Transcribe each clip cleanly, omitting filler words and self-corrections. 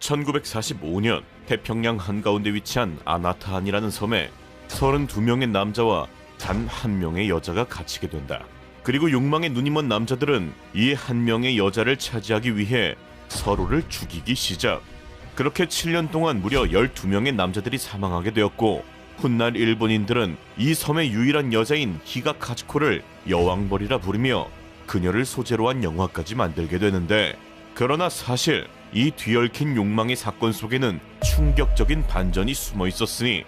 1945년 태평양 한가운데 위치한 아나타한이라는 섬에 32명의 남자와 단 한 명의 여자가 갇히게 된다. 그리고 욕망에 눈이 먼 남자들은 이 한 명의 여자를 차지하기 위해 서로를 죽이기 시작. 그렇게 7년 동안 무려 12명의 남자들이 사망하게 되었고, 훗날 일본인들은 이 섬의 유일한 여자인 히가 카즈코를 여왕벌이라 부르며 그녀를 소재로 한 영화까지 만들게 되는데, 그러나 사실 이 뒤얽힌 욕망의 사건 속에는 충격적인 반전이 숨어 있었으니,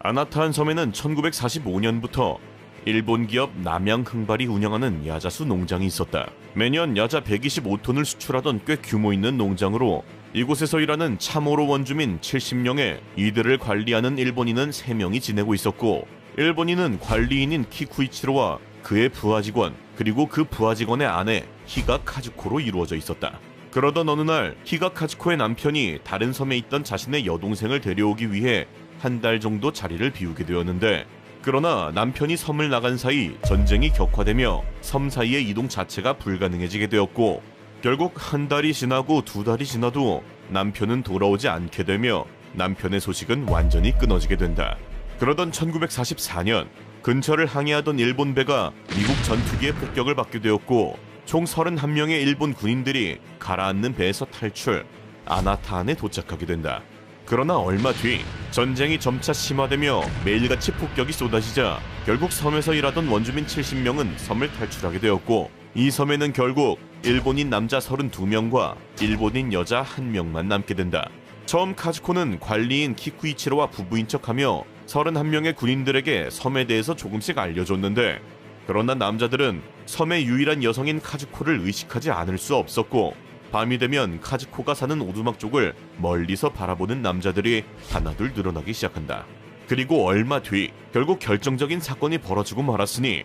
아나타한 섬에는 1945년부터 일본 기업 남양흥발이 운영하는 야자수 농장이 있었다. 매년 야자 125톤을 수출하던 꽤 규모 있는 농장으로 이곳에서 일하는 참오로 원주민 70명에 이들을 관리하는 일본인은 3명이 지내고 있었고, 일본인은 관리인인 키쿠이치로와 그의 부하 직원, 그리고 그 부하 직원의 아내 히가 카즈코로 이루어져 있었다. 그러던 어느 날 히가 카즈코의 남편이 다른 섬에 있던 자신의 여동생을 데려오기 위해 한 달 정도 자리를 비우게 되었는데, 그러나 남편이 섬을 나간 사이 전쟁이 격화되며 섬 사이의 이동 자체가 불가능해지게 되었고, 결국 한 달이 지나고 2달이 지나도 남편은 돌아오지 않게 되며 남편의 소식은 완전히 끊어지게 된다. 그러던 1944년 근처를 항해하던 일본 배가 미국 전투기의 폭격을 받게 되었고, 총 31명의 일본 군인들이 가라앉는 배에서 탈출, 아나타한에 도착하게 된다. 그러나 얼마 뒤 전쟁이 점차 심화되며 매일같이 폭격이 쏟아지자 결국 섬에서 일하던 원주민 70명은 섬을 탈출하게 되었고, 이 섬에는 결국 일본인 남자 32명과 일본인 여자 1명만 남게 된다. 처음 카즈코는 관리인 키쿠이치로와 부부인 척하며 31명의 군인들에게 섬에 대해서 조금씩 알려줬는데, 그러나 남자들은 섬의 유일한 여성인 카즈코를 의식하지 않을 수 없었고, 밤이 되면 카즈코가 사는 오두막 쪽을 멀리서 바라보는 남자들이 하나둘 늘어나기 시작한다. 그리고 얼마 뒤 결국 결정적인 사건이 벌어지고 말았으니,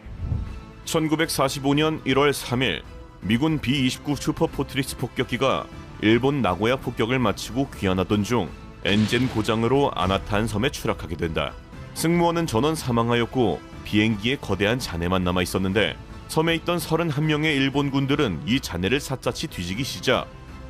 1945년 1월 3일 미군 B-29 슈퍼포트리스 폭격기가 일본 나고야 폭격을 마치고 귀환하던 중 엔진 고장으로 아나타한 섬에 추락하게 된다. 승무원은 전원 사망하였고 비행기에 거대한 잔해만 남아 있었는데, 섬에 있던 31명의 일본 군들은 이 잔해를 샅샅이 뒤지기 시작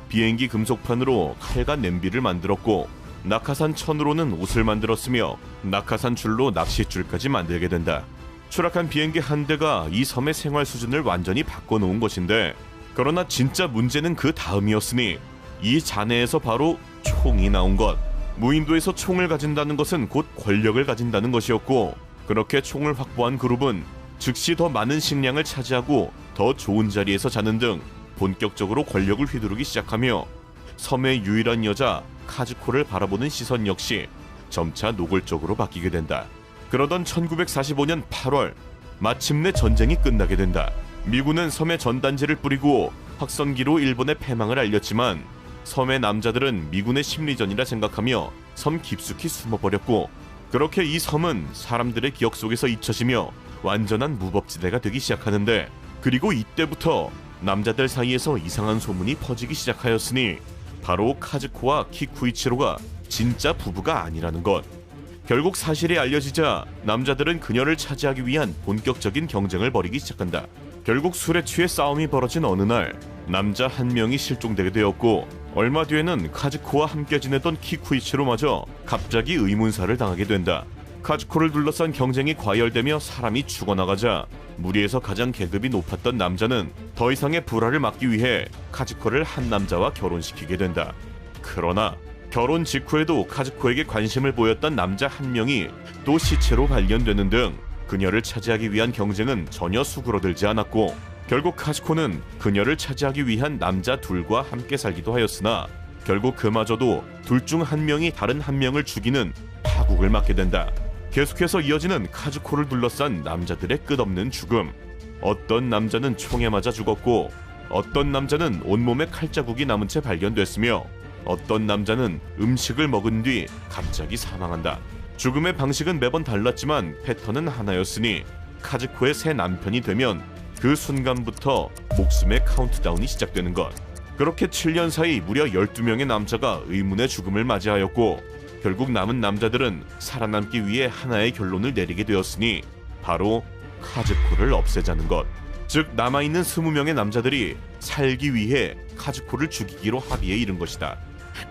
비행기 금속판으로 칼과 냄비를 만들었고, 낙하산 천으로는 옷을 만들었으며 낙하산 줄로 낚싯줄까지 만들게 된다. 추락한 비행기 한 대가 이 섬의 생활 수준을 완전히 바꿔놓은 것인데, 그러나 진짜 문제는 그 다음이었으니, 이 잔해에서 바로 총이 나온 것. 무인도에서 총을 가진다는 것은 곧 권력을 가진다는 것이었고, 그렇게 총을 확보한 그룹은 즉시 더 많은 식량을 차지하고 더 좋은 자리에서 자는 등 본격적으로 권력을 휘두르기 시작하며, 섬의 유일한 여자 카즈코를 바라보는 시선 역시 점차 노골적으로 바뀌게 된다. 그러던 1945년 8월 마침내 전쟁이 끝나게 된다. 미군은 섬에 전단지를 뿌리고 확성기로 일본의 패망을 알렸지만, 섬의 남자들은 미군의 심리전이라 생각하며 섬 깊숙이 숨어버렸고, 그렇게 이 섬은 사람들의 기억 속에서 잊혀지며 완전한 무법지대가 되기 시작하는데, 그리고 이때부터 남자들 사이에서 이상한 소문이 퍼지기 시작하였으니, 바로 카즈코와 키쿠이치로가 진짜 부부가 아니라는 것. 결국 사실이 알려지자 남자들은 그녀를 차지하기 위한 본격적인 경쟁을 벌이기 시작한다. 결국 술에 취해 싸움이 벌어진 어느 날 남자 1명이 실종되게 되었고, 얼마 뒤에는 카즈코와 함께 지내던 키쿠이치로마저 갑자기 의문사를 당하게 된다. 카즈코를 둘러싼 경쟁이 과열되며 사람이 죽어나가자 무리에서 가장 계급이 높았던 남자는 더 이상의 불화를 막기 위해 카즈코를 한 남자와 결혼시키게 된다. 그러나 결혼 직후에도 카즈코에게 관심을 보였던 남자 1명이 또 시체로 발견되는 등 그녀를 차지하기 위한 경쟁은 전혀 수그러들지 않았고, 결국 카즈코는 그녀를 차지하기 위한 남자 2과 함께 살기도 하였으나, 결국 그마저도 둘 중 1명이 다른 1명을 죽이는 파국을 맞게 된다. 계속해서 이어지는 카즈코를 둘러싼 남자들의 끝없는 죽음. 어떤 남자는 총에 맞아 죽었고, 어떤 남자는 온몸에 칼자국이 남은 채 발견됐으며, 어떤 남자는 음식을 먹은 뒤 갑자기 사망한다. 죽음의 방식은 매번 달랐지만 패턴은 하나였으니, 카즈코의 새 남편이 되면 그 순간부터 목숨의 카운트다운이 시작되는 것. 그렇게 7년 사이 무려 12명의 남자가 의문의 죽음을 맞이하였고, 결국 남은 남자들은 살아남기 위해 하나의 결론을 내리게 되었으니, 바로 카즈코를 없애자는 것. 즉 남아있는 20명의 남자들이 살기 위해 카즈코를 죽이기로 합의에 이른 것이다.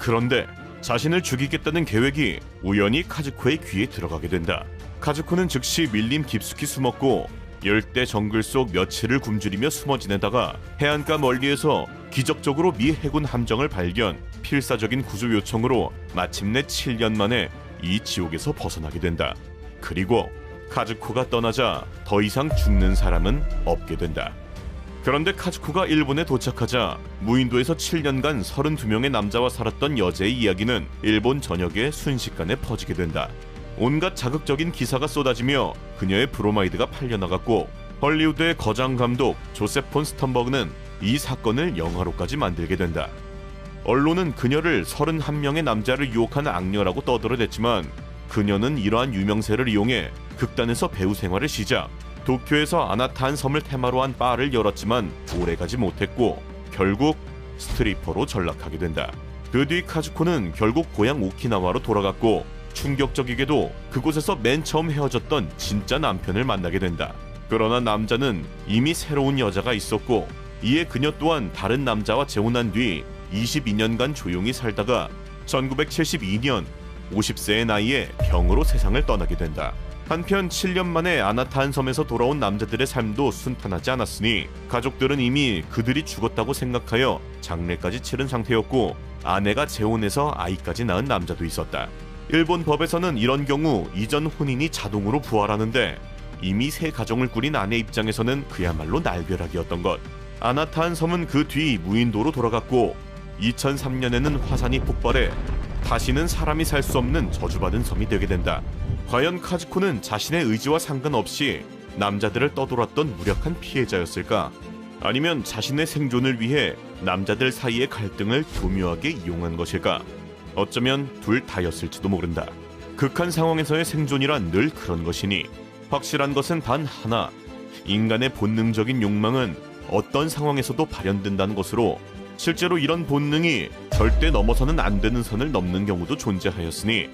그런데 자신을 죽이겠다는 계획이 우연히 카즈코의 귀에 들어가게 된다. 카즈코는 즉시 밀림 깊숙이 숨었고 열대 정글 속 며칠을 굶주리며 숨어 지내다가 해안가 멀리에서 기적적으로 미 해군 함정을 발견, 필사적인 구조 요청으로 마침내 7년 만에 이 지옥에서 벗어나게 된다. 그리고 카즈코가 떠나자 더 이상 죽는 사람은 없게 된다. 그런데 카즈코가 일본에 도착하자 무인도에서 7년간 32명의 남자와 살았던 여자의 이야기는 일본 전역에 순식간에 퍼지게 된다. 온갖 자극적인 기사가 쏟아지며 그녀의 브로마이드가 팔려나갔고 헐리우드의 거장 감독 조셉 폰 스턴버그는 이 사건을 영화로까지 만들게 된다. 언론은 그녀를 31명의 남자를 유혹한 악녀라고 떠들어댔지만 그녀는 이러한 유명세를 이용해 극단에서 배우 생활을 시작, 도쿄에서 아나타한 섬을 테마로 한 바를 열었지만 오래가지 못했고 결국 스트리퍼로 전락하게 된다. 그 뒤 카즈코는 결국 고향 오키나와로 돌아갔고 충격적이게도 그곳에서 맨 처음 헤어졌던 진짜 남편을 만나게 된다. 그러나 남자는 이미 새로운 여자가 있었고 이에 그녀 또한 다른 남자와 재혼한 뒤 22년간 조용히 살다가 1972년 50세의 나이에 병으로 세상을 떠나게 된다. 한편 7년 만에 아나타한 섬에서 돌아온 남자들의 삶도 순탄하지 않았으니 가족들은 이미 그들이 죽었다고 생각하여 장례까지 치른 상태였고 아내가 재혼해서 아이까지 낳은 남자도 있었다. 일본 법에서는 이런 경우 이전 혼인이 자동으로 부활하는데 이미 새 가정을 꾸린 아내 입장에서는 그야말로 날벼락이었던 것. 아나타한 섬은 그 뒤 무인도로 돌아갔고 2003년에는 화산이 폭발해 다시는 사람이 살 수 없는 저주받은 섬이 되게 된다. 과연 카즈코는 자신의 의지와 상관없이 남자들을 떠돌았던 무력한 피해자였을까? 아니면 자신의 생존을 위해 남자들 사이의 갈등을 교묘하게 이용한 것일까? 어쩌면 둘 다였을지도 모른다. 극한 상황에서의 생존이란 늘 그런 것이니 확실한 것은 단 하나, 인간의 본능적인 욕망은 어떤 상황에서도 발현된다는 것으로 실제로 이런 본능이 절대 넘어서는 안 되는 선을 넘는 경우도 존재하였으니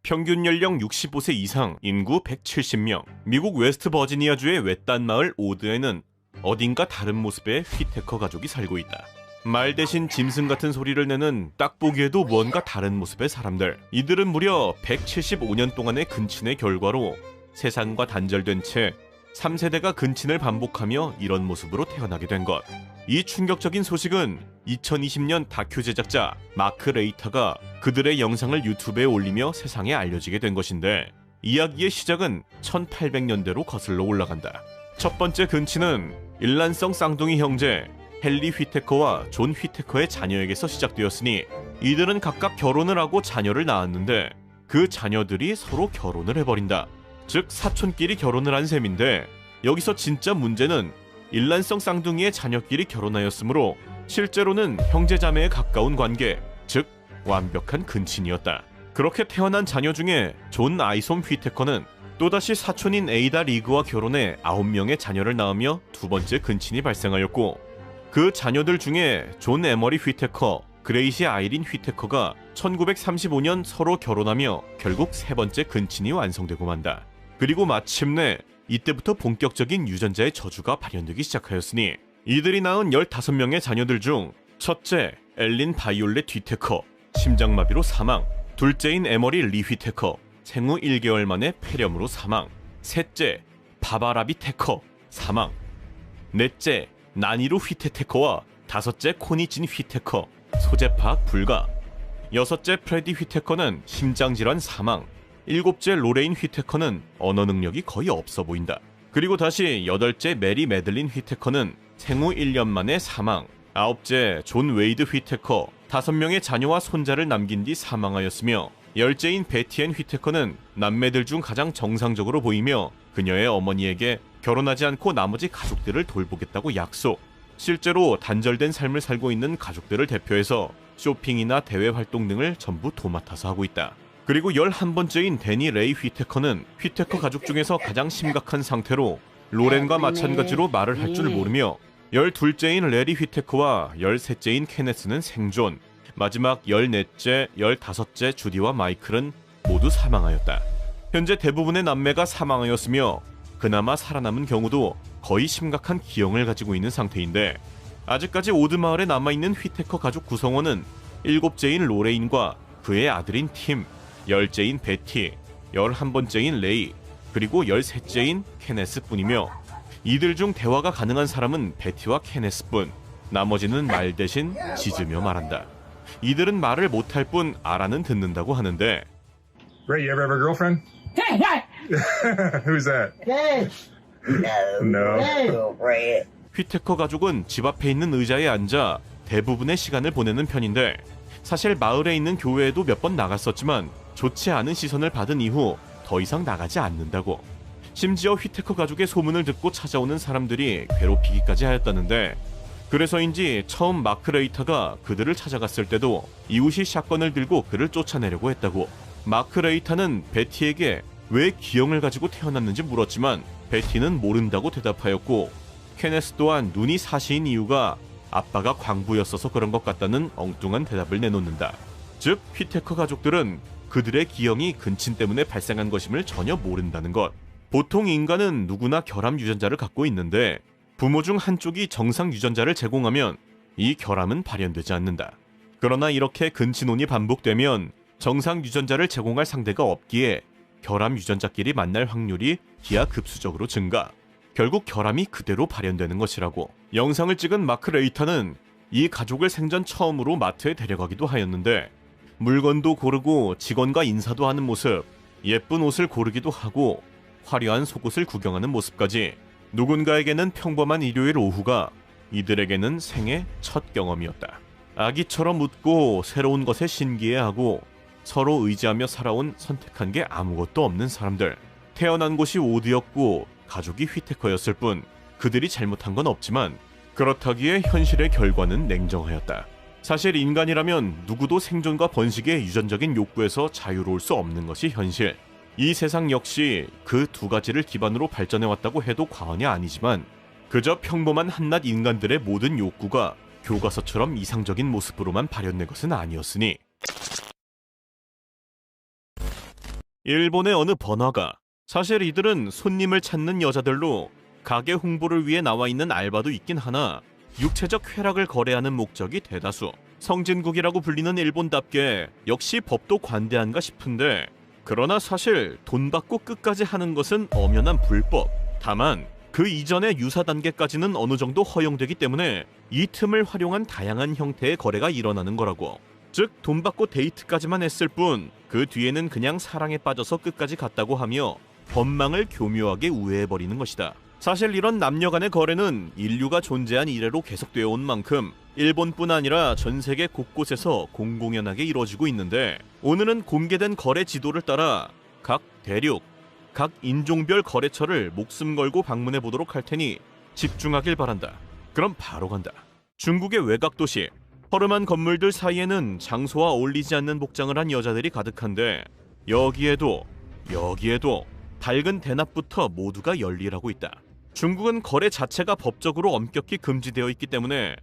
평균 연령 65세 이상, 인구 170명, 미국 웨스트 버지니아주의 외딴 마을 오드에는 어딘가 다른 모습의 휘테커 가족이 살고 있다. 말 대신 짐승 같은 소리를 내는 딱 보기에도 뭔가 다른 모습의 사람들. 이들은 무려 175년 동안의 근친의 결과로 세상과 단절된 채 3세대가 근친을 반복하며 이런 모습으로 태어나게 된 것. 이 충격적인 소식은 2020년 다큐 제작자 마크 레이터가 그들의 영상을 유튜브에 올리며 세상에 알려지게 된 것인데 이야기의 시작은 1800년대로 거슬러 올라간다. 첫 번째 근친은 일란성 쌍둥이 형제 헨리 휘테커와 존 휘테커의 자녀에게서 시작되었으니 이들은 각각 결혼을 하고 자녀를 낳았는데 그 자녀들이 서로 결혼을 해버린다. 즉 사촌끼리 결혼을 한 셈인데 여기서 진짜 문제는 일란성 쌍둥이의 자녀끼리 결혼하였으므로 실제로는 형제자매에 가까운 관계, 즉 완벽한 근친이었다. 그렇게 태어난 자녀 중에 존 아이솜 휘테커는 또다시 사촌인 에이다 리그와 결혼해 9명의 자녀를 낳으며 두 번째 근친이 발생하였고 그 자녀들 중에 존 에머리 휘테커, 그레이시 아이린 휘테커가 1935년 서로 결혼하며 결국 세 번째 근친이 완성되고 만다. 그리고 마침내 이때부터 본격적인 유전자의 저주가 발현되기 시작하였으니 이들이 낳은 15명의 자녀들 중 첫째 엘린 바이올렛 휘테커, 심장마비로 사망. 둘째인 에머리 리 휘테커, 생후 1개월 만에 폐렴으로 사망. 셋째 바바라비 테커, 사망. 넷째 나니루 휘테테커와 다섯째 코니진 휘테커, 소재 파악 불가. 여섯째 프레디 휘테커는 심장질환 사망. 일곱째 로레인 휘테커는 언어 능력이 거의 없어 보인다. 그리고 다시 여덟째 메리 메들린 휘테커는 생후 1년 만에 사망. 아홉째 존 웨이드 휘테커, 5명의 자녀와 손자를 남긴 뒤 사망하였으며 열째인 베티앤 휘테커는 남매들 중 가장 정상적으로 보이며 그녀의 어머니에게 결혼하지 않고 나머지 가족들을 돌보겠다고 약속. 실제로 단절된 삶을 살고 있는 가족들을 대표해서 쇼핑이나 대외 활동 등을 전부 도맡아서 하고 있다. 그리고 11번째인 데니 레이 휘테커는 휘테커 가족 중에서 가장 심각한 상태로 로렌과 마찬가지로 말을 할 줄 모르며 12째인 레리 휘테커와 13째인 케네스는 생존. 마지막 14째, 15째 주디와 마이클은 모두 사망하였다. 현재 대부분의 남매가 사망하였으며 그나마 살아남은 경우도 거의 심각한 기형을 가지고 있는 상태인데, 아직까지 오드 마을에 남아있는 휘테커 가족 구성원은 7째인 로레인과 그의 아들인 팀, 10째인 베티, 11번째인 레이, 그리고 13째인 케네스뿐이며, 이들 중 대화가 가능한 사람은 베티와 케네스뿐, 나머지는 말 대신 짖으며 말한다. 이들은 말을 못할 뿐 알아는 듣는다고 하는데, Ray, you ever have a girlfriend? Who's that? No. 휘테커 가족은 집 앞에 있는 의자에 앉아 대부분의 시간을 보내는 편인데, 사실 마을에 있는 교회에도 몇 번 나갔었지만 좋지 않은 시선을 받은 이후 더 이상 나가지 않는다고. 심지어 휘테커 가족의 소문을 듣고 찾아오는 사람들이 괴롭히기까지 하였다는데, 그래서인지 처음 마크 레이터가 그들을 찾아갔을 때도 이웃이 샷건을 들고 그를 쫓아내려고 했다고. 마크 레이터는 베티에게 왜 기형을 가지고 태어났는지 물었지만 베티는 모른다고 대답하였고, 케네스 또한 눈이 사시인 이유가 아빠가 광부였어서 그런 것 같다는 엉뚱한 대답을 내놓는다. 즉, 휘테커 가족들은 그들의 기형이 근친 때문에 발생한 것임을 전혀 모른다는 것. 보통 인간은 누구나 결함 유전자를 갖고 있는데, 부모 중 한쪽이 정상 유전자를 제공하면 이 결함은 발현되지 않는다. 그러나 이렇게 근친혼이 반복되면 정상 유전자를 제공할 상대가 없기에 결함 유전자끼리 만날 확률이 기하급수적으로 증가. 결국 결함이 그대로 발현되는 것이라고. 영상을 찍은 마크 레이터는 이 가족을 생전 처음으로 마트에 데려가기도 하였는데, 물건도 고르고 직원과 인사도 하는 모습, 예쁜 옷을 고르기도 하고 화려한 속옷을 구경하는 모습까지, 누군가에게는 평범한 일요일 오후가 이들에게는 생애 첫 경험이었다. 아기처럼 웃고 새로운 것에 신기해하고 서로 의지하며 살아온 선택한 게 아무것도 없는 사람들. 태어난 곳이 오드였고 가족이 휘테커였을 뿐 그들이 잘못한 건 없지만, 그렇다기에 현실의 결과는 냉정하였다. 사실 인간이라면 누구도 생존과 번식의 유전적인 욕구에서 자유로울 수 없는 것이 현실. 이 세상 역시 그 두 가지를 기반으로 발전해왔다고 해도 과언이 아니지만, 그저 평범한 한낱 인간들의 모든 욕구가 교과서처럼 이상적인 모습으로만 발현된 것은 아니었으니. 일본의 어느 번화가. 사실 이들은 손님을 찾는 여자들로 가게 홍보를 위해 나와 있는 알바도 있긴 하나 육체적 쾌락을 거래하는 목적이 대다수. 성진국이라고 불리는 일본답게 역시 법도 관대한가 싶은데, 그러나 사실 돈 받고 끝까지 하는 것은 엄연한 불법. 다만 그 이전의 유사 단계까지는 어느 정도 허용되기 때문에 이 틈을 활용한 다양한 형태의 거래가 일어나는 거라고. 즉, 돈 받고 데이트까지만 했을 뿐 그 뒤에는 그냥 사랑에 빠져서 끝까지 갔다고 하며 법망을 교묘하게 우회해버리는 것이다. 사실 이런 남녀 간의 거래는 인류가 존재한 이래로 계속되어 온 만큼 일본뿐 아니라 전 세계 곳곳에서 공공연하게 이루어지고 있는데, 오늘은 공개된 거래 지도를 따라 각 대륙, 각 인종별 거래처를 목숨 걸고 방문해 보도록 할 테니 집중하길 바란다. 그럼 바로 간다. 중국의 외곽도시. 허름한 건물들 사이에는 장소와 어울리지 않는 복장을 한 여자들이 가득한데, 여기에도 밝은 대낮부터 모두가 열일하고 있다. 중국은 거래 자체가 법적으로 엄격히 금지되어 있기 때문에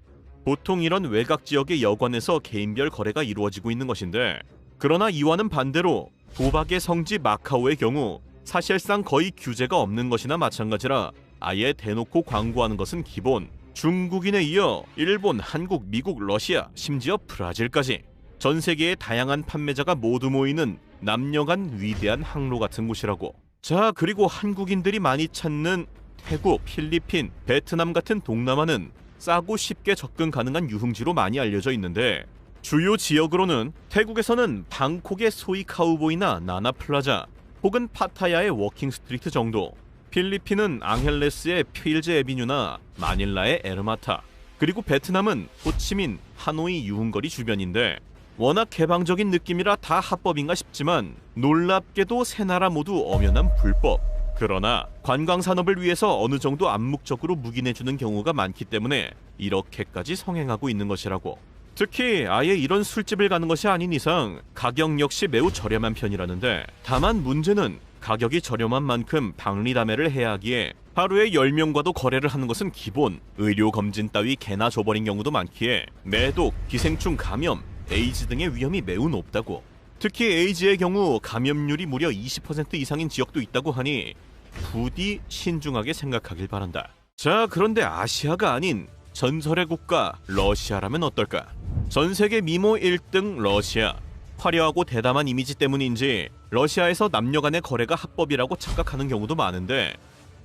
보통 이런 외곽 지역의 여관에서 개인별 거래가 이루어지고 있는 것인데, 그러나 이와는 반대로 도박의 성지 마카오의 경우 사실상 거의 규제가 없는 것이나 마찬가지라 아예 대놓고 광고하는 것은 기본. 중국인에 이어 일본, 한국, 미국, 러시아, 심지어 브라질까지 전 세계의 다양한 판매자가 모두 모이는 남녀 간 위대한 항로 같은 곳이라고. 자, 그리고 한국인들이 많이 찾는 태국, 필리핀, 베트남 같은 동남아는 싸고 쉽게 접근 가능한 유흥지로 많이 알려져 있는데, 주요 지역으로는 태국에서는 방콕의 소이 카우보이나 나나플라자 혹은 파타야의 워킹 스트리트 정도, 필리핀은 앙헬레스의 필즈 에비뉴나 마닐라의 에르마타, 그리고 베트남은 호치민, 하노이 유흥거리 주변인데, 워낙 개방적인 느낌이라 다 합법인가 싶지만 놀랍게도 세 나라 모두 엄연한 불법. 그러나 관광산업을 위해서 어느 정도 암묵적으로 묵인해주는 경우가 많기 때문에 이렇게까지 성행하고 있는 것이라고. 특히 아예 이런 술집을 가는 것이 아닌 이상 가격 역시 매우 저렴한 편이라는데, 다만 문제는 가격이 저렴한 만큼 박리담회를 해야 하기에 하루에 10명과도 거래를 하는 것은 기본. 의료검진 따위 개나 줘버린 경우도 많기에 매독, 기생충 감염, 에이즈 등의 위험이 매우 높다고. 특히 에이즈의 경우 감염률이 무려 20% 이상인 지역도 있다고 하니 부디 신중하게 생각하길 바란다. 자, 그런데 아시아가 아닌 전설의 국가 러시아라면 어떨까? 전 세계 미모 1등 러시아. 화려하고 대담한 이미지 때문인지 러시아에서 남녀 간의 거래가 합법이라고 착각하는 경우도 많은데,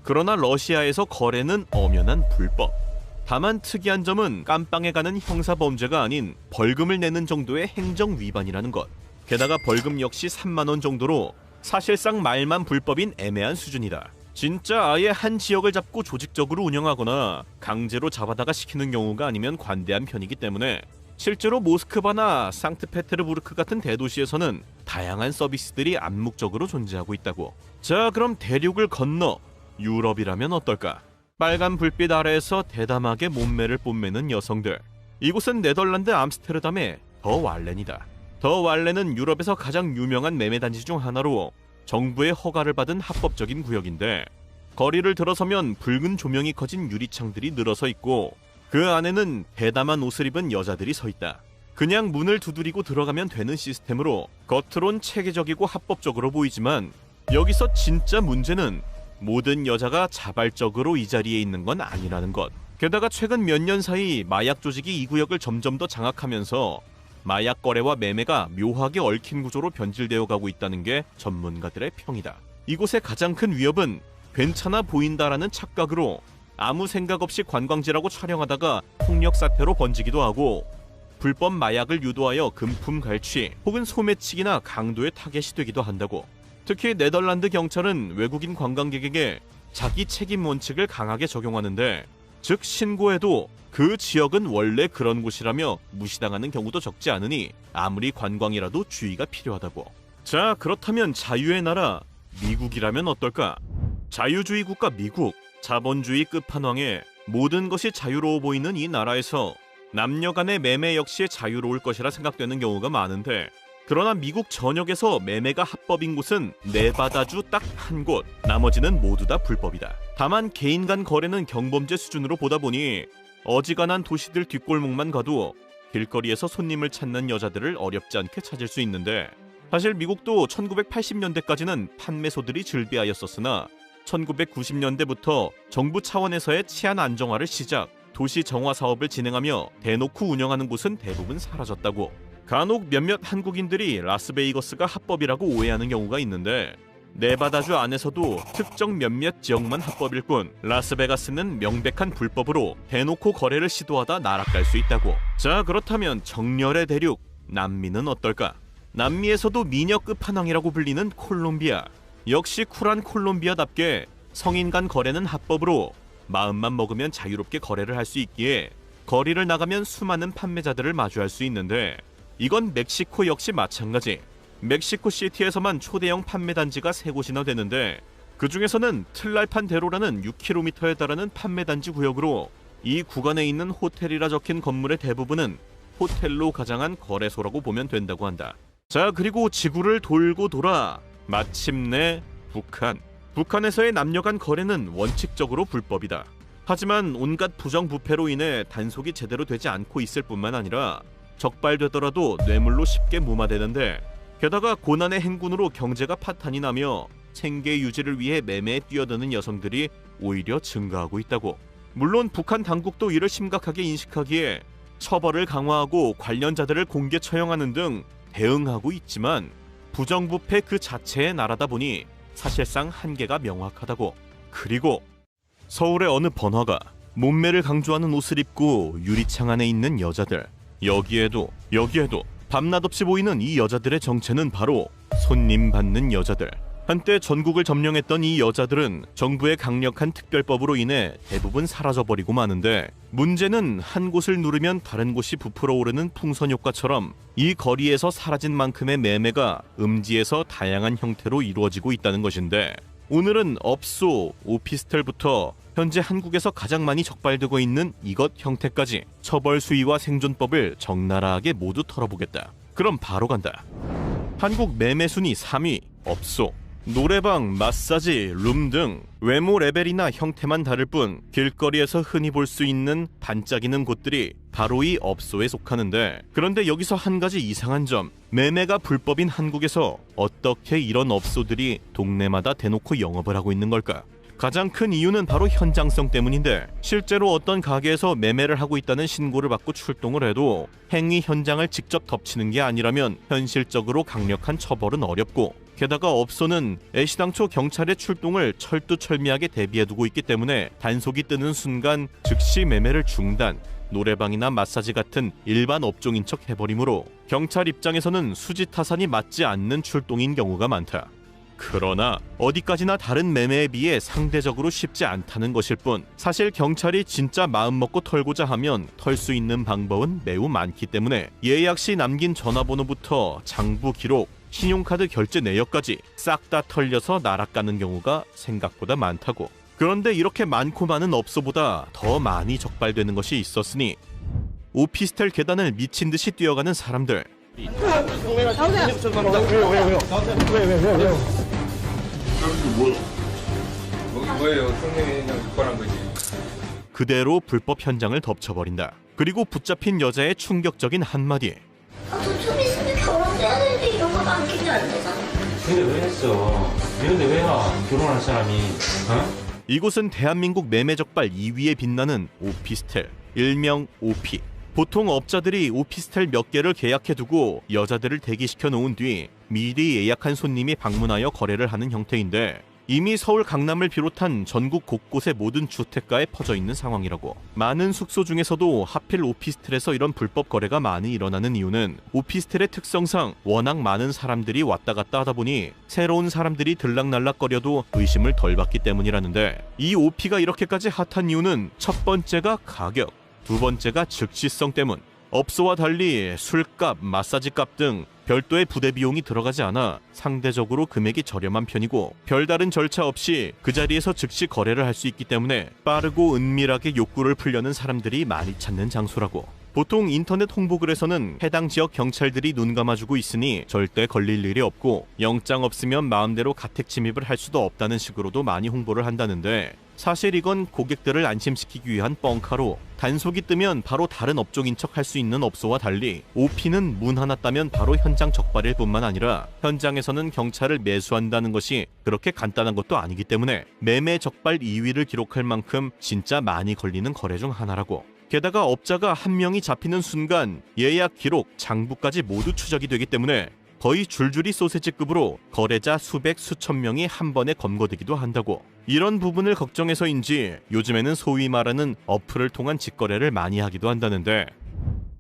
그러나 러시아에서 거래는 엄연한 불법. 다만 특이한 점은 깜빵에 가는 형사범죄가 아닌 벌금을 내는 정도의 행정 위반이라는 것. 게다가 벌금 역시 3만 원 정도로 사실상 말만 불법인 애매한 수준이다. 진짜 아예 한 지역을 잡고 조직적으로 운영하거나 강제로 잡아다가 시키는 경우가 아니면 관대한 편이기 때문에 실제로 모스크바나 상트페테르부르크 같은 대도시에서는 다양한 서비스들이 암묵적으로 존재하고 있다고. 자, 그럼 대륙을 건너 유럽이라면 어떨까? 빨간 불빛 아래에서 대담하게 몸매를 뽐매는 여성들. 이곳은 네덜란드 암스테르담의 더 왈렌이다. 더 왈렌은 유럽에서 가장 유명한 매매단지 중 하나로 정부의 허가를 받은 합법적인 구역인데, 거리를 들어서면 붉은 조명이 커진 유리창들이 늘어서 있고 그 안에는 대담한 옷을 입은 여자들이 서 있다. 그냥 문을 두드리고 들어가면 되는 시스템으로 겉으론 체계적이고 합법적으로 보이지만 여기서 진짜 문제는 모든 여자가 자발적으로 이 자리에 있는 건 아니라는 것. 게다가 최근 몇 년 사이 마약 조직이 이 구역을 점점 더 장악하면서 마약 거래와 매매가 묘하게 얽힌 구조로 변질되어 가고 있다는 게 전문가들의 평이다. 이곳의 가장 큰 위협은 괜찮아 보인다라는 착각으로 아무 생각 없이 관광지라고 촬영하다가 폭력 사태로 번지기도 하고, 불법 마약을 유도하여 금품 갈취 혹은 소매치기나 강도의 타겟이 되기도 한다고. 특히 네덜란드 경찰은 외국인 관광객에게 자기 책임 원칙을 강하게 적용하는데, 즉 신고해도 그 지역은 원래 그런 곳이라며 무시당하는 경우도 적지 않으니 아무리 관광이라도 주의가 필요하다고. 자, 그렇다면 자유의 나라 미국이라면 어떨까? 자유주의 국가 미국, 자본주의 끝판왕에 모든 것이 자유로워 보이는 이 나라에서 남녀 간의 매매 역시 자유로울 것이라 생각되는 경우가 많은데, 그러나 미국 전역에서 매매가 합법인 곳은 네바다주 딱 한 곳, 나머지는 모두 다 불법이다. 다만 개인 간 거래는 경범죄 수준으로 보다 보니 어지간한 도시들 뒷골목만 가도 길거리에서 손님을 찾는 여자들을 어렵지 않게 찾을 수 있는데, 사실 미국도 1980년대까지는 판매소들이 즐비하였었으나 1990년대부터 정부 차원에서의 치안 안정화를 시작, 도시 정화 사업을 진행하며 대놓고 운영하는 곳은 대부분 사라졌다고. 간혹 몇몇 한국인들이 라스베이거스가 합법이라고 오해하는 경우가 있는데, 네바다주 안에서도 특정 몇몇 지역만 합법일 뿐 라스베가스는 명백한 불법으로 대놓고 거래를 시도하다 나락갈 수 있다고. 자, 그렇다면 정열의 대륙 남미는 어떨까? 남미에서도 미녀 끝판왕이라고 불리는 콜롬비아. 역시 쿨한 콜롬비아답게 성인 간 거래는 합법으로 마음만 먹으면 자유롭게 거래를 할 수 있기에 거리를 나가면 수많은 판매자들을 마주할 수 있는데, 이건 멕시코 역시 마찬가지. 멕시코 시티에서만 초대형 판매 단지가 3곳이나 되는데, 그 중에서는 틀랄판 대로라는 6km에 달하는 판매 단지 구역으로 이 구간에 있는 호텔이라 적힌 건물의 대부분은 호텔로 가장한 거래소라고 보면 된다고 한다. 자, 그리고 지구를 돌고 돌아 마침내 북한. 북한에서의 남녀 간 거래는 원칙적으로 불법이다. 하지만 온갖 부정부패로 인해 단속이 제대로 되지 않고 있을 뿐만 아니라 적발되더라도 뇌물로 쉽게 무마되는데, 게다가 고난의 행군으로 경제가 파탄이 나며 생계 유지를 위해 매매에 뛰어드는 여성들이 오히려 증가하고 있다고. 물론 북한 당국도 이를 심각하게 인식하기에 처벌을 강화하고 관련자들을 공개 처형하는 등 대응하고 있지만, 부정부패 그 자체의 나라다 보니 사실상 한계가 명확하다고. 그리고 서울의 어느 번화가, 몸매를 강조하는 옷을 입고 유리창 안에 있는 여자들. 여기에도 밤낮 없이 보이는 이 여자들의 정체는 바로 손님 받는 여자들. 한때 전국을 점령했던 이 여자들은 정부의 강력한 특별법으로 인해 대부분 사라져버리고 마는데, 문제는 한 곳을 누르면 다른 곳이 부풀어 오르는 풍선 효과처럼 이 거리에서 사라진 만큼의 매매가 음지에서 다양한 형태로 이루어지고 있다는 것인데, 오늘은 업소, 오피스텔부터 현재 한국에서 가장 많이 적발되고 있는 이것 형태까지 처벌 수위와 생존법을 적나라하게 모두 털어보겠다. 그럼 바로 간다. 한국 매매 순위 3위 업소. 노래방, 마사지, 룸 등 외모 레벨이나 형태만 다를 뿐 길거리에서 흔히 볼 수 있는 반짝이는 곳들이 바로 이 업소에 속하는데, 그런데 여기서 한 가지 이상한 점, 매매가 불법인 한국에서 어떻게 이런 업소들이 동네마다 대놓고 영업을 하고 있는 걸까? 가장 큰 이유는 바로 현장성 때문인데, 실제로 어떤 가게에서 매매를 하고 있다는 신고를 받고 출동을 해도 행위 현장을 직접 덮치는 게 아니라면 현실적으로 강력한 처벌은 어렵고, 게다가 업소는 애시당초 경찰의 출동을 철두철미하게 대비해두고 있기 때문에 단속이 뜨는 순간 즉시 매매를 중단, 노래방이나 마사지 같은 일반 업종인 척 해버리므로 경찰 입장에서는 수지타산이 맞지 않는 출동인 경우가 많다. 그러나 어디까지나 다른 매매에 비해 상대적으로 쉽지 않다는 것일 뿐, 사실 경찰이 진짜 마음먹고 털고자 하면 털 수 있는 방법은 매우 많기 때문에 예약 시 남긴 전화번호부터 장부 기록, 신용카드 결제 내역까지 싹 다 털려서 날아가는 경우가 생각보다 많다고. 그런데 이렇게 많고 많은 업소보다 더 많이 적발되는 것이 있었으니 오피스텔 계단을 미친 듯이 뛰어가는 사람들. 뭐예요? 형님이 그냥 급발한 거지. 그대로 불법 현장을 덮쳐버린다. 그리고 붙잡힌 여자의 충격적인 한마디. 좀 있으면 결혼해야 되는데 이런 거 남기면 안 되잖아. 근데 왜 했어? 이런데 왜 와? 결혼할 사람이, 어? 이곳은 대한민국 매매 적발 2위에 빛나는 오피스텔, 일명 오피. 보통 업자들이 오피스텔 몇 개를 계약해두고 여자들을 대기시켜 놓은 뒤 미리 예약한 손님이 방문하여 거래를 하는 형태인데, 이미 서울 강남을 비롯한 전국 곳곳의 모든 주택가에 퍼져 있는 상황이라고. 많은 숙소 중에서도 하필 오피스텔에서 이런 불법 거래가 많이 일어나는 이유는 오피스텔의 특성상 워낙 많은 사람들이 왔다 갔다 하다 보니 새로운 사람들이 들락날락거려도 의심을 덜 받기 때문이라는데, 이 오피가 이렇게까지 핫한 이유는 첫 번째가 가격, 두 번째가 즉시성 때문. 업소와 달리 술값, 마사지값 등 별도의 부대 비용이 들어가지 않아 상대적으로 금액이 저렴한 편이고, 별다른 절차 없이 그 자리에서 즉시 거래를 할 수 있기 때문에 빠르고 은밀하게 욕구를 풀려는 사람들이 많이 찾는 장소라고. 보통 인터넷 홍보글에서는 해당 지역 경찰들이 눈 감아주고 있으니 절대 걸릴 일이 없고, 영장 없으면 마음대로 가택 침입을 할 수도 없다는 식으로도 많이 홍보를 한다는데, 사실 이건 고객들을 안심시키기 위한 뻥카로, 단속이 뜨면 바로 다른 업종인 척 할 수 있는 업소와 달리 오피는 문 하나 따면 바로 현장 적발일 뿐만 아니라 현장에서는 경찰을 매수한다는 것이 그렇게 간단한 것도 아니기 때문에 매매 적발 2위를 기록할 만큼 진짜 많이 걸리는 거래 중 하나라고. 게다가 업자가 한 명이 잡히는 순간 예약 기록, 장부까지 모두 추적이 되기 때문에 거의 줄줄이 소세지급으로 거래자 수백 수천 명이 한 번에 검거되기도 한다고. 이런 부분을 걱정해서인지 요즘에는 소위 말하는 어플을 통한 직거래를 많이 하기도 한다는데,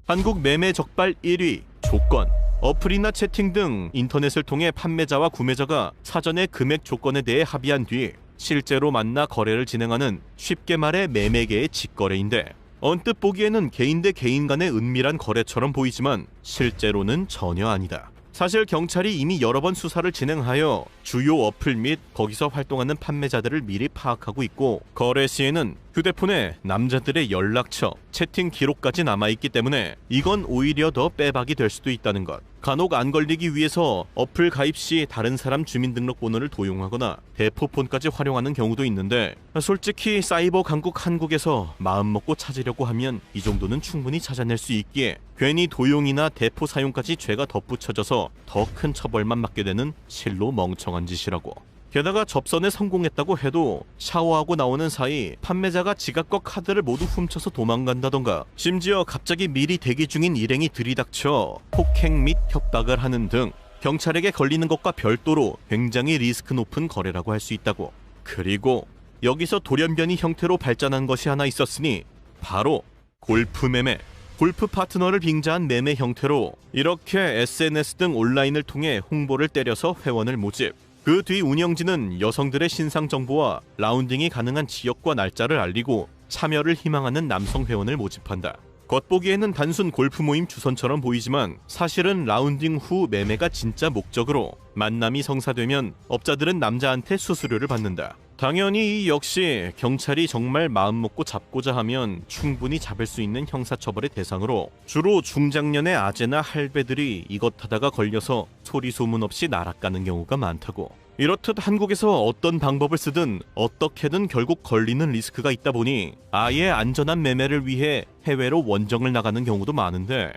한국 매매 적발 1위, 조건. 어플이나 채팅 등 인터넷을 통해 판매자와 구매자가 사전에 금액 조건에 대해 합의한 뒤 실제로 만나 거래를 진행하는, 쉽게 말해 매매계의 직거래인데, 언뜻 보기에는 개인 대 개인 간의 은밀한 거래처럼 보이지만 실제로는 전혀 아니다. 사실 경찰이 이미 여러 번 수사를 진행하여 주요 어플 및 거기서 활동하는 판매자들을 미리 파악하고 있고, 거래 시에는 휴대폰에 남자들의 연락처, 채팅 기록까지 남아있기 때문에 이건 오히려 더 빼박이 될 수도 있다는 것. 간혹 안 걸리기 위해서 어플 가입 시 다른 사람 주민등록번호를 도용하거나 대포폰까지 활용하는 경우도 있는데, 솔직히 사이버 강국 한국에서 마음먹고 찾으려고 하면 이 정도는 충분히 찾아낼 수 있기에 괜히 도용이나 대포 사용까지 죄가 덧붙여져서 더 큰 처벌만 받게 되는 실로 멍청한 짓이라고. 게다가 접선에 성공했다고 해도 샤워하고 나오는 사이 판매자가 지갑과 카드를 모두 훔쳐서 도망간다던가, 심지어 갑자기 미리 대기 중인 일행이 들이닥쳐 폭행 및 협박을 하는 등 경찰에게 걸리는 것과 별도로 굉장히 리스크 높은 거래라고 할 수 있다고. 그리고 여기서 돌연변이 형태로 발전한 것이 하나 있었으니 바로 골프 매매. 골프 파트너를 빙자한 매매 형태로 이렇게 SNS 등 온라인을 통해 홍보를 때려서 회원을 모집. 그 뒤 운영진은 여성들의 신상 정보와 라운딩이 가능한 지역과 날짜를 알리고 참여를 희망하는 남성 회원을 모집한다. 겉보기에는 단순 골프 모임 주선처럼 보이지만 사실은 라운딩 후 매매가 진짜 목적으로, 만남이 성사되면 업자들은 남자한테 수수료를 받는다. 당연히 이 역시 경찰이 정말 마음먹고 잡고자 하면 충분히 잡을 수 있는 형사처벌의 대상으로, 주로 중장년의 아재나 할배들이 이것 하다가 걸려서 소리 소문 없이 날아가는 경우가 많다고. 이렇듯 한국에서 어떤 방법을 쓰든 어떻게든 결국 걸리는 리스크가 있다 보니 아예 안전한 매매를 위해 해외로 원정을 나가는 경우도 많은데,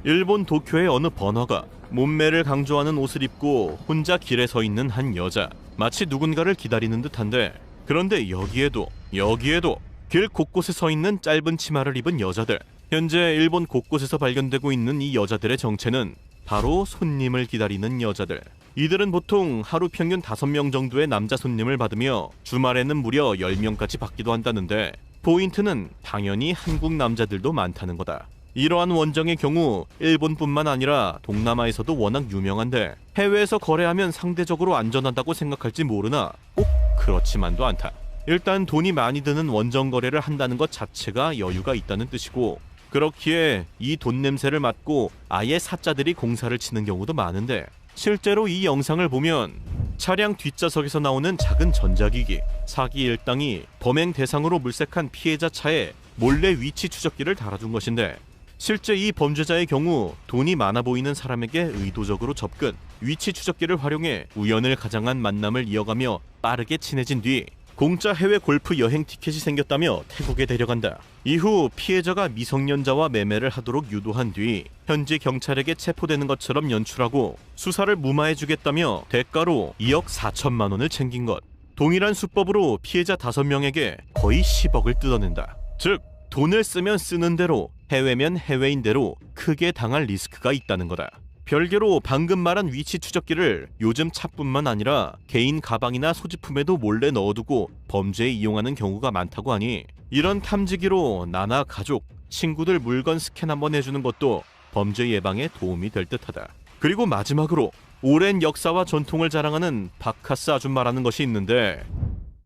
일본 도쿄의 어느 번화가, 몸매를 강조하는 옷을 입고 혼자 길에 서 있는 한 여자, 마치 누군가를 기다리는 듯한데, 그런데 여기에도 길 곳곳에 서 있는 짧은 치마를 입은 여자들. 현재 일본 곳곳에서 발견되고 있는 이 여자들의 정체는 바로 손님을 기다리는 여자들. 이들은 보통 하루 평균 5명 정도의 남자 손님을 받으며 주말에는 무려 10명까지 받기도 한다는데, 포인트는 당연히 한국 남자들도 많다는 거다. 이러한 원정의 경우 일본뿐만 아니라 동남아에서도 워낙 유명한데, 해외에서 거래하면 상대적으로 안전하다고 생각할지 모르나 꼭 그렇지만도 않다. 일단 돈이 많이 드는 원정 거래를 한다는 것 자체가 여유가 있다는 뜻이고, 그렇기에 이 돈 냄새를 맡고 아예 사자들이 공사를 치는 경우도 많은데, 실제로 이 영상을 보면 차량 뒷좌석에서 나오는 작은 전자기기, 사기 일당이 범행 대상으로 물색한 피해자 차에 몰래 위치 추적기를 달아둔 것인데, 실제 이 범죄자의 경우 돈이 많아 보이는 사람에게 의도적으로 접근, 위치 추적기를 활용해 우연을 가장한 만남을 이어가며 빠르게 친해진 뒤 공짜 해외 골프 여행 티켓이 생겼다며 태국에 데려간다. 이후 피해자가 미성년자와 매매를 하도록 유도한 뒤 현지 경찰에게 체포되는 것처럼 연출하고 수사를 무마해주겠다며 대가로 2억 4천만 원을 챙긴 것. 동일한 수법으로 피해자 5명에게 거의 10억을 뜯어낸다. 즉, 돈을 쓰면 쓰는 대로, 해외면 해외인 대로 크게 당할 리스크가 있다는 거다. 별개로 방금 말한 위치 추적기를 요즘 차뿐만 아니라 개인 가방이나 소지품에도 몰래 넣어두고 범죄에 이용하는 경우가 많다고 하니, 이런 탐지기로 나나 가족, 친구들 물건 스캔 한번 해주는 것도 범죄 예방에 도움이 될 듯하다. 그리고 마지막으로 오랜 역사와 전통을 자랑하는 바카스 아줌마라는 것이 있는데,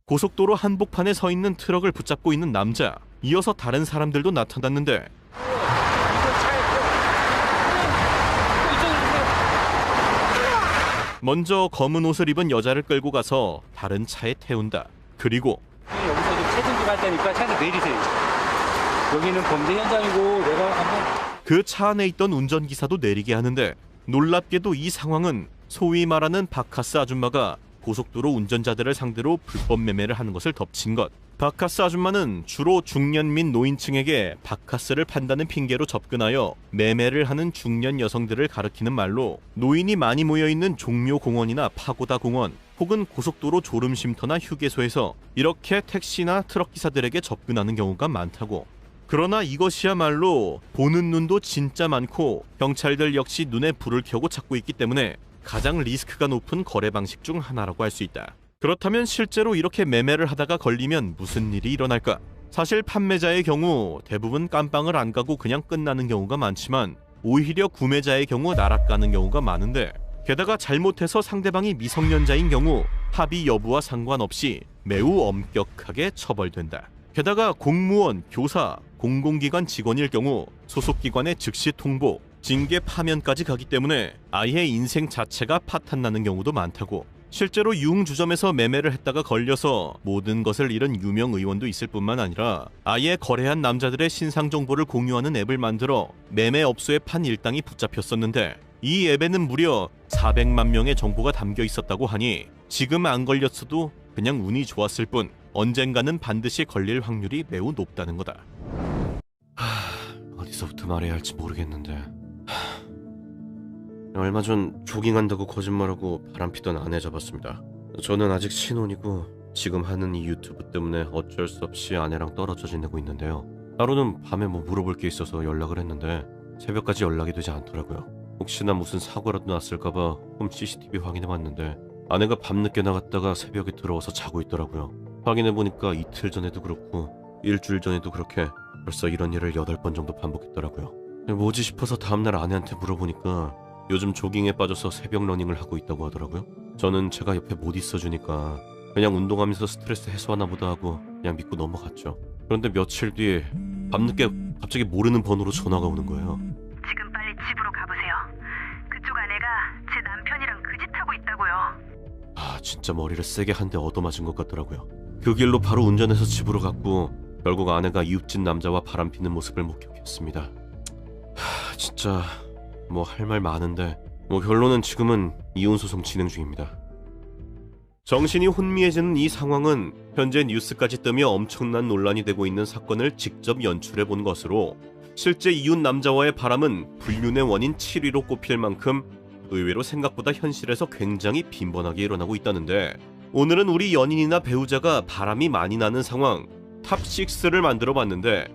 고속도로 한복판에 서 있는 트럭을 붙잡고 있는 남자, 이어서 다른 사람들도 나타났는데, 먼저 검은 옷을 입은 여자를 끌고 가서 다른 차에 태운다. 그리고 여기서 좀 체증 할 테니까 차에서 내리세요. 여기는 범죄 현장이고 내가 한번. 그 차 안에 있던 운전기사도 내리게 하는데, 놀랍게도 이 상황은 소위 말하는 바카스 아줌마가 고속도로 운전자들을 상대로 불법 매매를 하는 것을 덮친 것. 바카스 아줌마는 주로 중년 및 노인층에게 바카스를 판다는 핑계로 접근하여 매매를 하는 중년 여성들을 가리키는 말로, 노인이 많이 모여있는 종묘공원이나 파고다 공원 혹은 고속도로 졸음쉼터나 휴게소에서 이렇게 택시나 트럭 기사들에게 접근하는 경우가 많다고. 그러나 이것이야말로 보는 눈도 진짜 많고 경찰들 역시 눈에 불을 켜고 찾고 있기 때문에 가장 리스크가 높은 거래 방식 중 하나라고 할 수 있다. 그렇다면 실제로 이렇게 매매를 하다가 걸리면 무슨 일이 일어날까? 사실 판매자의 경우 대부분 깜빵을 안 가고 그냥 끝나는 경우가 많지만, 오히려 구매자의 경우 나락가는 경우가 많은데, 게다가 잘못해서 상대방이 미성년자인 경우 합의 여부와 상관없이 매우 엄격하게 처벌된다. 게다가 공무원, 교사, 공공기관 직원일 경우 소속기관의 즉시 통보, 징계 파면까지 가기 때문에 아예 인생 자체가 파탄나는 경우도 많다고. 실제로 유흥주점에서 매매를 했다가 걸려서 모든 것을 잃은 유명 의원도 있을 뿐만 아니라, 아예 거래한 남자들의 신상 정보를 공유하는 앱을 만들어 매매업소에 판 일당이 붙잡혔었는데, 이 앱에는 무려 400만 명의 정보가 담겨 있었다고 하니 지금 안 걸렸어도 그냥 운이 좋았을 뿐 언젠가는 반드시 걸릴 확률이 매우 높다는 거다. 어디서부터 말해야 할지 모르겠는데, 얼마 전 조깅한다고 거짓말하고 바람피던 아내 잡았습니다. 저는 아직 신혼이고 지금 하는 이 유튜브 때문에 어쩔 수 없이 아내랑 떨어져 지내고 있는데요. 하루는 밤에 뭐 물어볼 게 있어서 연락을 했는데 새벽까지 연락이 되지 않더라고요. 혹시나 무슨 사고라도 났을까봐 홈 CCTV 확인해봤는데 아내가 밤늦게 나갔다가 새벽에 들어와서 자고 있더라고요. 확인해보니까 이틀 전에도 그렇고 일주일 전에도 그렇게 벌써 이런 일을 8번 정도 반복했더라고요. 뭐지 싶어서 다음날 아내한테 물어보니까 요즘 조깅에 빠져서 새벽 러닝을 하고 있다고 하더라고요. 저는 제가 옆에 못 있어주니까 그냥 운동하면서 스트레스 해소하나 보다 하고 그냥 믿고 넘어갔죠. 그런데 며칠 뒤에 밤늦게 갑자기 모르는 번호로 전화가 오는 거예요. 지금 빨리 집으로 가보세요. 그쪽 아내가 제 남편이랑 그 짓 하고 있다고요. 아, 진짜 머리를 세게 한 대 얻어맞은 것 같더라고요. 그 길로 바로 운전해서 집으로 갔고 결국 아내가 이웃집 남자와 바람피는 모습을 목격했습니다. 진짜 뭐 할 말 많은데 결론은 지금은 이혼 소송 진행 중입니다. 정신이 혼미해지는 이 상황은 현재 뉴스까지 뜨며 엄청난 논란이 되고 있는 사건을 직접 연출해 본 것으로 실제 이웃 남자와의 바람은 불륜의 원인 7위로 꼽힐 만큼 의외로 생각보다 현실에서 굉장히 빈번하게 일어나고 있다는데, 오늘은 우리 연인이나 배우자가 바람이 많이 나는 상황 탑6를 만들어 봤는데,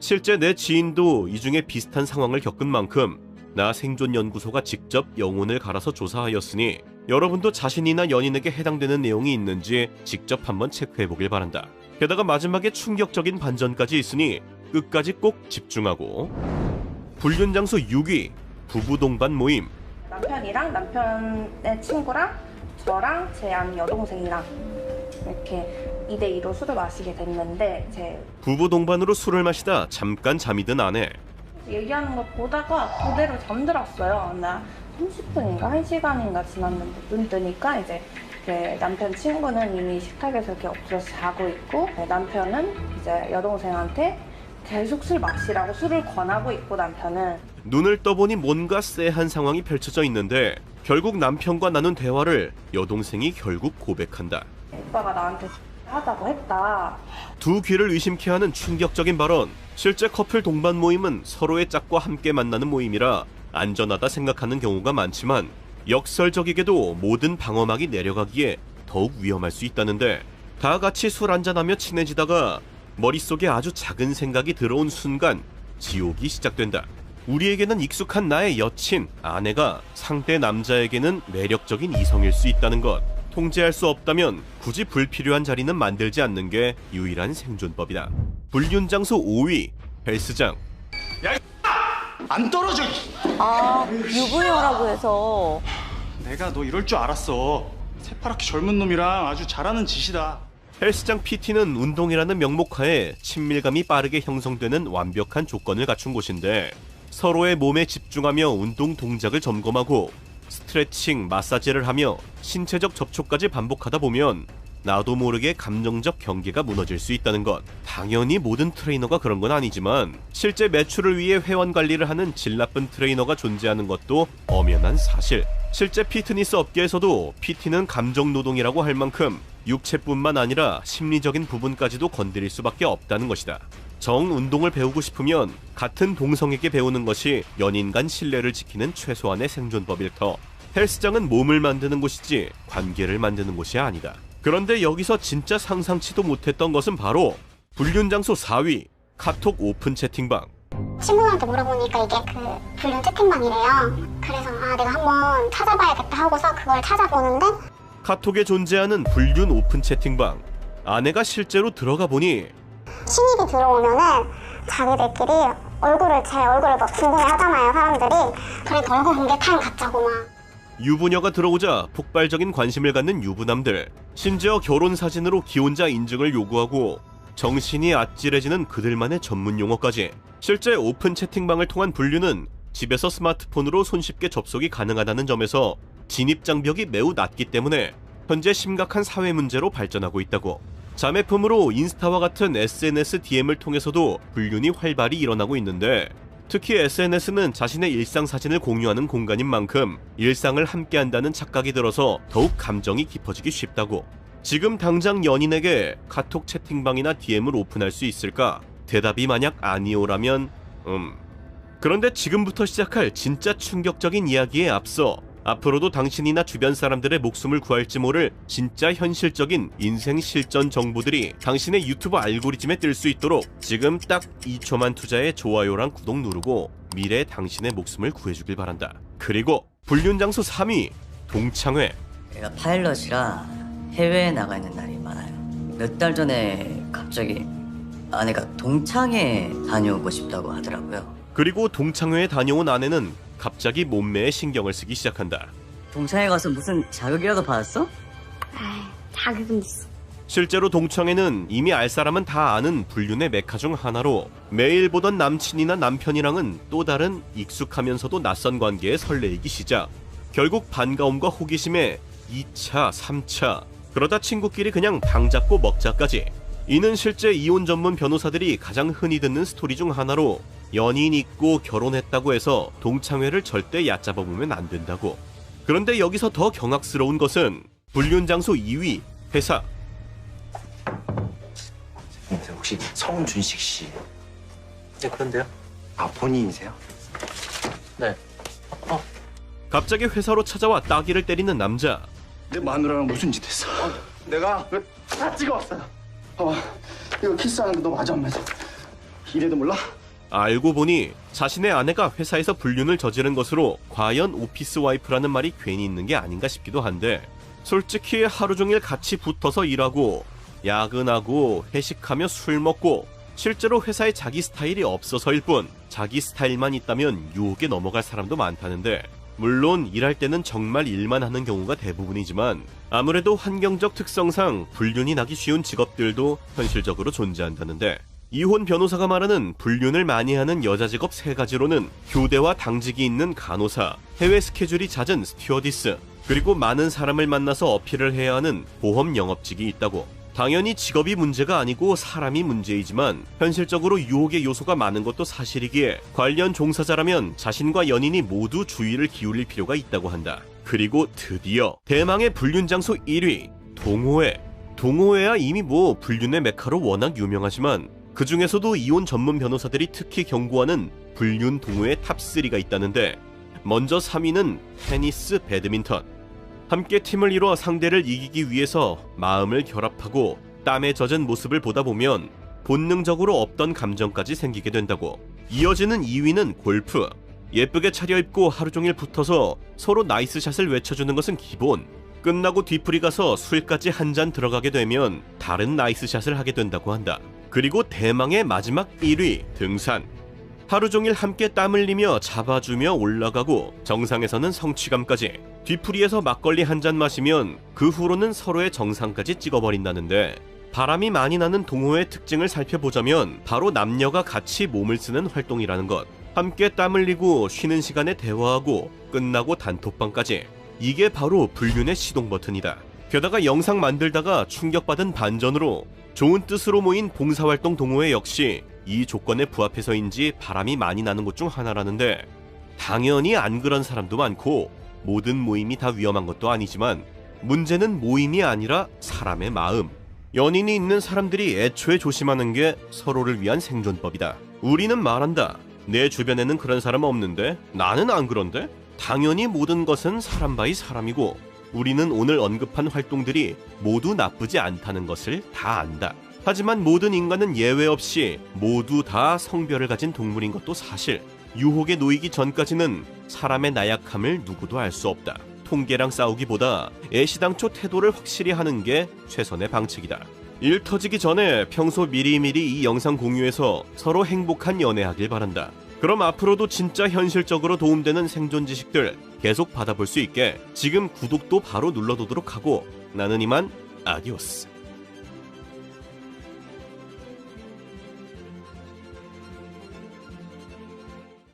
실제 내 지인도 이 중에 비슷한 상황을 겪은 만큼 나 생존연구소가 직접 영혼을 갈아서 조사하였으니 여러분도 자신이나 연인에게 해당되는 내용이 있는지 직접 한번 체크해보길 바란다. 게다가 마지막에 충격적인 반전까지 있으니 끝까지 꼭 집중하고. 불륜 장소 6위, 부부 동반 모임. 남편이랑 남편의 친구랑 저랑 제 아는 여동생이랑 이렇게 2대2로 술을 마시게 됐는데, 제 부부 동반으로 술을 마시다 잠깐 잠이 든 아내. 얘기하는 거 보다가 그대로 잠들었어요. 나 30분인가 1시간인가 지났는데 눈 뜨니까 이제 남편 친구는 이미 식탁에서 이렇게 엎드려서 자고 있고, 남편은 이제 여동생한테 계속 술 마시라고 술을 권하고 있고, 남편은 눈을 떠보니 뭔가 쎄한 상황이 펼쳐져 있는데 결국 남편과 나눈 대화를 여동생이 결국 고백한다. 오빠가 나한테 하자고 했다. 두 귀를 의심케 하는 충격적인 발언. 실제 커플 동반 모임은 서로의 짝과 함께 만나는 모임이라 안전하다 생각하는 경우가 많지만 역설적이게도 모든 방어막이 내려가기에 더욱 위험할 수 있다는데, 다 같이 술 한잔하며 친해지다가 머릿속에 아주 작은 생각이 들어온 순간 지옥이 시작된다. 우리에게는 익숙한 나의 여친, 아내가 상대 남자에게는 매력적인 이성일 수 있다는 것. 통제할 수 없다면 굳이 불필요한 자리는 만들지 않는 게 유일한 생존법이다. 불륜 장소 5위, 헬스장. 안 떨어져. 유부녀라고 해서. 내가 너 이럴 줄 알았어. 새파랗게 젊은 놈이랑 아주 잘하는 짓이다. 헬스장 PT는 운동이라는 명목하에 친밀감이 빠르게 형성되는 완벽한 조건을 갖춘 곳인데, 서로의 몸에 집중하며 운동 동작을 점검하고 스트레칭, 마사지를 하며 신체적 접촉까지 반복하다 보면 나도 모르게 감정적 경계가 무너질 수 있다는 것. 당연히 모든 트레이너가 그런 건 아니지만 실제 매출을 위해 회원 관리를 하는 질 나쁜 트레이너가 존재하는 것도 엄연한 사실. 실제 피트니스 업계에서도 PT는 감정 노동이라고 할 만큼 육체뿐만 아니라 심리적인 부분까지도 건드릴 수밖에 없다는 것이다. 정 운동을 배우고 싶으면 같은 동성에게 배우는 것이 연인 간 신뢰를 지키는 최소한의 생존법일 터. 헬스장은 몸을 만드는 곳이지 관계를 만드는 곳이 아니다. 그런데 여기서 진짜 상상치도 못했던 것은 바로 불륜 장소 4위, 카톡 오픈 채팅방. 친구한테 물어보니까 이게 그 불륜 채팅방이래요. 그래서 내가 한번 찾아봐야겠다 하고서 그걸 찾아보는데, 카톡에 존재하는 불륜 오픈 채팅방. 아내가 실제로 들어가 보니 신입이 들어오면은 자기들끼리 제 얼굴을 막 궁금해 하잖아요, 사람들이. 그래서 얼굴 공개 타임 갖자고 막. 유부녀가 들어오자 폭발적인 관심을 갖는 유부남들. 심지어 결혼 사진으로 기혼자 인증을 요구하고 정신이 아찔해지는 그들만의 전문 용어까지. 실제 오픈 채팅방을 통한 불륜은 집에서 스마트폰으로 손쉽게 접속이 가능하다는 점에서 진입 장벽이 매우 낮기 때문에 현재 심각한 사회 문제로 발전하고 있다고. 자매품으로 인스타와 같은 SNS DM을 통해서도 불륜이 활발히 일어나고 있는데, 특히 SNS는 자신의 일상 사진을 공유하는 공간인 만큼 일상을 함께한다는 착각이 들어서 더욱 감정이 깊어지기 쉽다고. 지금 당장 연인에게 카톡 채팅방이나 DM을 오픈할 수 있을까? 대답이 만약 아니오라면 그런데 지금부터 시작할 진짜 충격적인 이야기에 앞서 앞으로도 당신이나 주변 사람들의 목숨을 구할지 모를 진짜 현실적인 인생 실전 정보들이 당신의 유튜브 알고리즘에 뜰 수 있도록 지금 딱 2초만 투자해 좋아요랑 구독 누르고 미래의 당신의 목숨을 구해주길 바란다. 그리고 불륜 장소 3위, 동창회. 내가 파일럿이라 해외에 나가 있는 날이 많아요. 몇 달 전에 갑자기 아내가 동창회 다녀오고 싶다고 하더라고요. 그리고 동창회에 다녀온 아내는 갑자기 몸매에 신경을 쓰기 시작한다. 동창회 가서 무슨 자극이라도 받았어? 자극은 있어. 실제로 동창회는 이미 알 사람은 다 아는 불륜의 메카 중 하나로 매일 보던 남친이나 남편이랑은 또 다른 익숙하면서도 낯선 관계에 설레이기 시작. 결국 반가움과 호기심에 2차, 3차, 그러다 친구끼리 그냥 방 잡고 먹자까지. 이는 실제 이혼 전문 변호사들이 가장 흔히 듣는 스토리 중 하나로 연인 있고 결혼했다고 해서 동창회를 절대 얕잡아 보면 안 된다고. 그런데 여기서 더 경악스러운 것은 불륜 장소 2위 회사. 혹시 성준식 씨? 네, 그런데요. 아, 본인이세요? 네. 갑자기 회사로 찾아와 따귀를 때리는 남자. 내 마누라랑 무슨 짓 했어? 내가 다 찍어왔어요. 봐봐, 이거 키스하는데 너 맞아 안 맞아? 이래도 몰라? 알고 보니 자신의 아내가 회사에서 불륜을 저지른 것으로 과연 오피스 와이프라는 말이 괜히 있는 게 아닌가 싶기도 한데, 솔직히 하루 종일 같이 붙어서 일하고 야근하고 회식하며 술 먹고 실제로 회사에 자기 스타일이 없어서일 뿐 자기 스타일만 있다면 유혹에 넘어갈 사람도 많다는데, 물론 일할 때는 정말 일만 하는 경우가 대부분이지만 아무래도 환경적 특성상 불륜이 나기 쉬운 직업들도 현실적으로 존재한다는데, 이혼 변호사가 말하는 불륜을 많이 하는 여자 직업 3가지로는 교대와 당직이 있는 간호사, 해외 스케줄이 잦은 스튜어디스, 그리고 많은 사람을 만나서 어필을 해야 하는 보험 영업직이 있다고. 당연히 직업이 문제가 아니고 사람이 문제이지만 현실적으로 유혹의 요소가 많은 것도 사실이기에 관련 종사자라면 자신과 연인이 모두 주의를 기울일 필요가 있다고 한다. 그리고 드디어 대망의 불륜 장소 1위 동호회. 동호회야 이미 불륜의 메카로 워낙 유명하지만 그 중에서도 이혼 전문 변호사들이 특히 경고하는 불륜 동호회 탑3가 있다는데, 먼저 3위는 테니스, 배드민턴. 함께 팀을 이뤄 상대를 이기기 위해서 마음을 결합하고 땀에 젖은 모습을 보다 보면 본능적으로 없던 감정까지 생기게 된다고. 이어지는 2위는 골프. 예쁘게 차려입고 하루 종일 붙어서 서로 나이스샷을 외쳐주는 것은 기본. 끝나고 뒤풀이 가서 술까지 한 잔 들어가게 되면 다른 나이스샷을 하게 된다고 한다. 그리고 대망의 마지막 1위 등산. 하루 종일 함께 땀 흘리며 잡아주며 올라가고 정상에서는 성취감까지. 뒤풀이에서 막걸리 한 잔 마시면 그 후로는 서로의 정상까지 찍어버린다는데, 바람이 많이 나는 동호회 특징을 살펴보자면 바로 남녀가 같이 몸을 쓰는 활동이라는 것. 함께 땀 흘리고 쉬는 시간에 대화하고 끝나고 단톡방까지. 이게 바로 불륜의 시동 버튼이다. 게다가 영상 만들다가 충격받은 반전으로 좋은 뜻으로 모인 봉사활동 동호회 역시 이 조건에 부합해서인지 바람이 많이 나는 곳 중 하나라는데, 당연히 안 그런 사람도 많고 모든 모임이 다 위험한 것도 아니지만 문제는 모임이 아니라 사람의 마음. 연인이 있는 사람들이 애초에 조심하는 게 서로를 위한 생존법이다. 우리는 말한다. 내 주변에는 그런 사람 없는데? 나는 안 그런데? 당연히 모든 것은 사람 바이 사람이고 우리는 오늘 언급한 활동들이 모두 나쁘지 않다는 것을 다 안다. 하지만 모든 인간은 예외 없이 모두 다 성별을 가진 동물인 것도 사실. 유혹에 놓이기 전까지는 사람의 나약함을 누구도 알 수 없다. 통계랑 싸우기보다 애시당초 태도를 확실히 하는 게 최선의 방책이다. 일 터지기 전에 평소 미리미리 이 영상 공유해서 서로 행복한 연애하길 바란다. 그럼 앞으로도 진짜 현실적으로 도움되는 생존 지식들 계속 받아볼 수 있게 지금 구독도 바로 눌러두도록 하고, 나는 이만 아디오스.